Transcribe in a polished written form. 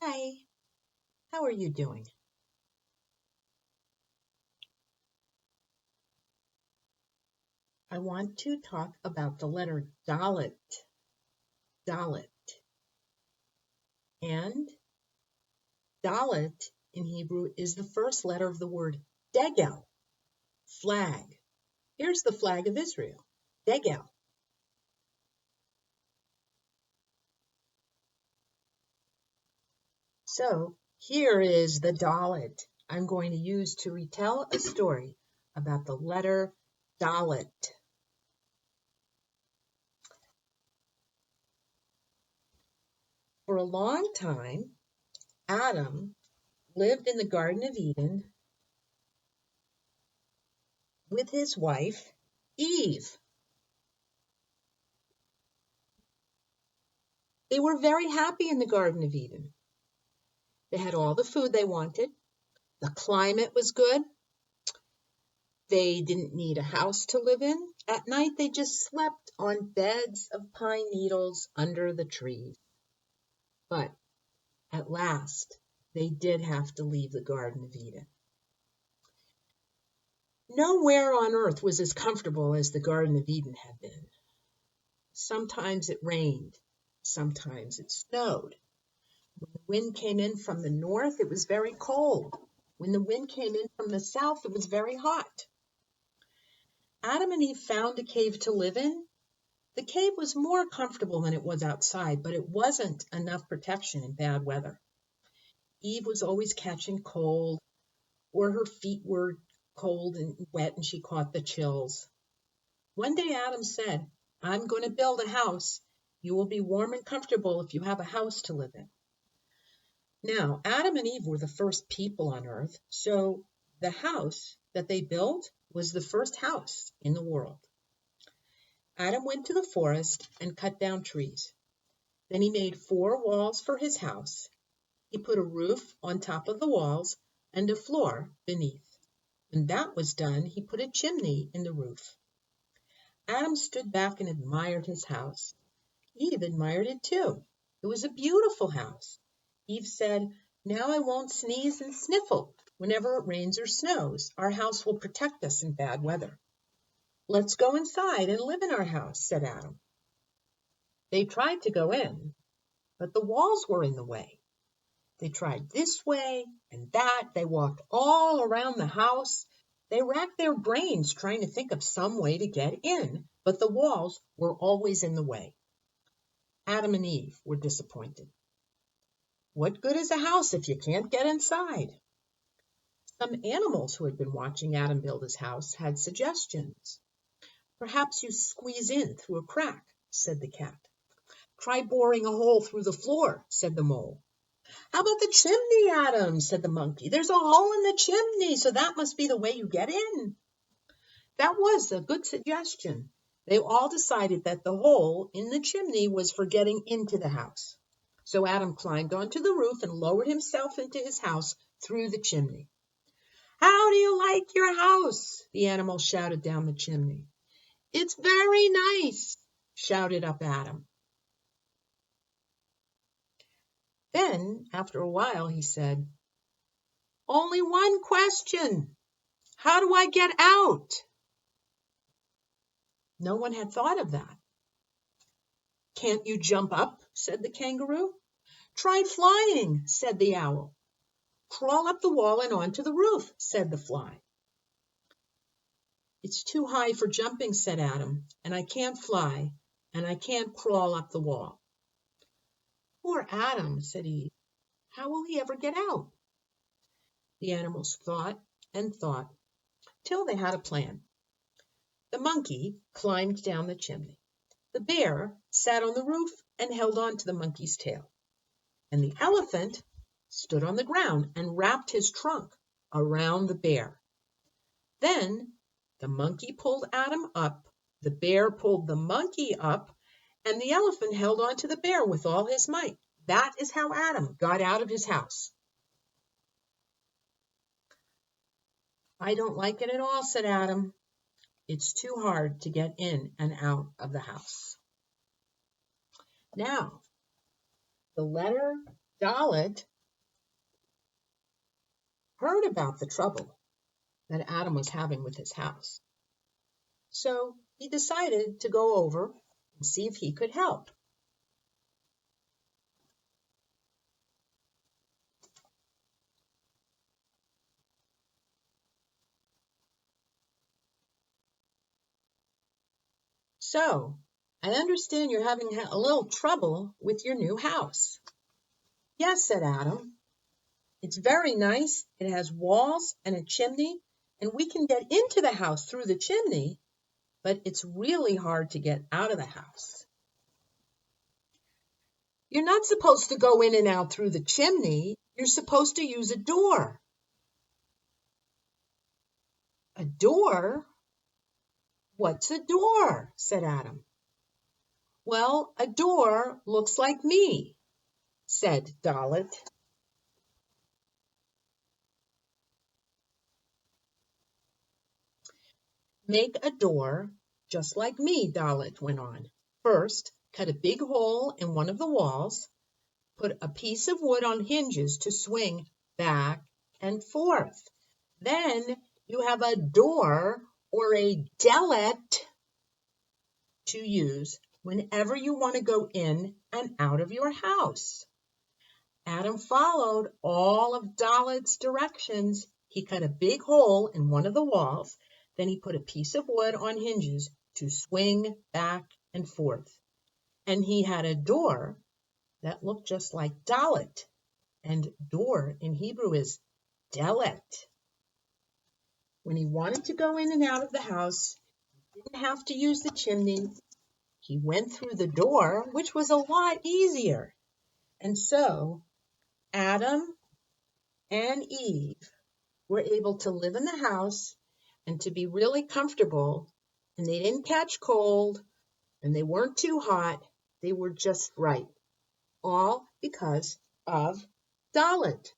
Hi, how are you doing? I want to talk about the letter Dalet. Dalet. And Dalet in Hebrew is the first letter of the word Degel, flag. Here's the flag of Israel, Degel. So here is the Dalet I'm going to use to retell a story about the letter Dalet. For a long time, Adam lived in the Garden of Eden with his wife, Eve. They were very happy in the Garden of Eden. They had all the food they wanted. The climate was good. They didn't need a house to live in. At night, they just slept on beds of pine needles under the trees. But at last, they did have to leave the Garden of Eden. Nowhere on earth was as comfortable as the Garden of Eden had been. Sometimes it rained. Sometimes it snowed. When the wind came in from the north, it was very cold. When the wind came in from the south, it was very hot. Adam and Eve found a cave to live in. The cave was more comfortable than it was outside, but it wasn't enough protection in bad weather. Eve was always catching cold, or her feet were cold and wet and she caught the chills. One day Adam said, "I'm going to build a house. You will be warm and comfortable if you have a house to live in." Now, Adam and Eve were the first people on earth, so the house that they built was the first house in the world. Adam went to the forest and cut down trees. Then he made 4 walls for his house. He put a roof on top of the walls and a floor beneath. When that was done, he put a chimney in the roof. Adam stood back and admired his house. Eve admired it too. It was a beautiful house. Eve said, "Now I won't sneeze and sniffle whenever it rains or snows. Our house will protect us in bad weather." "Let's go inside and live in our house," said Adam. They tried to go in, but the walls were in the way. They tried this way and that. They walked all around the house. They racked their brains trying to think of some way to get in, but the walls were always in the way. Adam and Eve were disappointed. What good is a house if you can't get inside? Some animals who had been watching Adam build his house had suggestions. "Perhaps you squeeze in through a crack," said the cat. "Try boring a hole through the floor," said the mole. "How about the chimney, Adam?" said the monkey. "There's a hole in the chimney, so that must be the way you get in." That was a good suggestion. They all decided that the hole in the chimney was for getting into the house. So Adam climbed onto the roof and lowered himself into his house through the chimney. "How do you like your house?" the animal shouted down the chimney. "It's very nice," shouted up Adam. Then, after a while, he said, "Only one question. How do I get out?" No one had thought of that. "Can't you jump up?" said the kangaroo. "Try flying," said the owl. "Crawl up the wall and onto the roof," said the fly. "It's too high for jumping," said Adam, "and I can't fly, and I can't crawl up the wall." "Poor Adam," said Eve. "How will he ever get out?" The animals thought and thought till they had a plan. The monkey climbed down the chimney. The bear sat on the roof and held on to the monkey's tail. And the elephant stood on the ground and wrapped his trunk around the bear. Then the monkey pulled Adam up, the bear pulled the monkey up, and the elephant held on to the bear with all his might. That is how Adam got out of his house. "I don't like it at all," said Adam. "It's too hard to get in and out of the house." Now, the letter Dalet heard about the trouble that Adam was having with his house. So he decided to go over and see if he could help. So, I understand you're having a little trouble with your new house. Yes, said Adam. It's very nice. It has walls and a chimney, and we can get into the house through the chimney, but it's really hard to get out of the house. You're not supposed to go in and out through the chimney. You're supposed to use a door. A door? What's a door? Said Adam. Well, a door looks like me, said Dalet. Make a door just like me, Dalet went on. First, cut a big hole in one of the walls. Put a piece of wood on hinges to swing back and forth. Then you have a door or a dalet to use whenever you want to go in and out of your house. Adam followed all of Dalet's directions. He cut a big hole in one of the walls. Then he put a piece of wood on hinges to swing back and forth. And he had a door that looked just like Dalet. And door in Hebrew is Dalet. When he wanted to go in and out of the house, he didn't have to use the chimney. He went through the door, which was a lot easier. And so Adam and Eve were able to live in the house and to be really comfortable, and they didn't catch cold, and they weren't too hot. They were just right, all because of Dalet.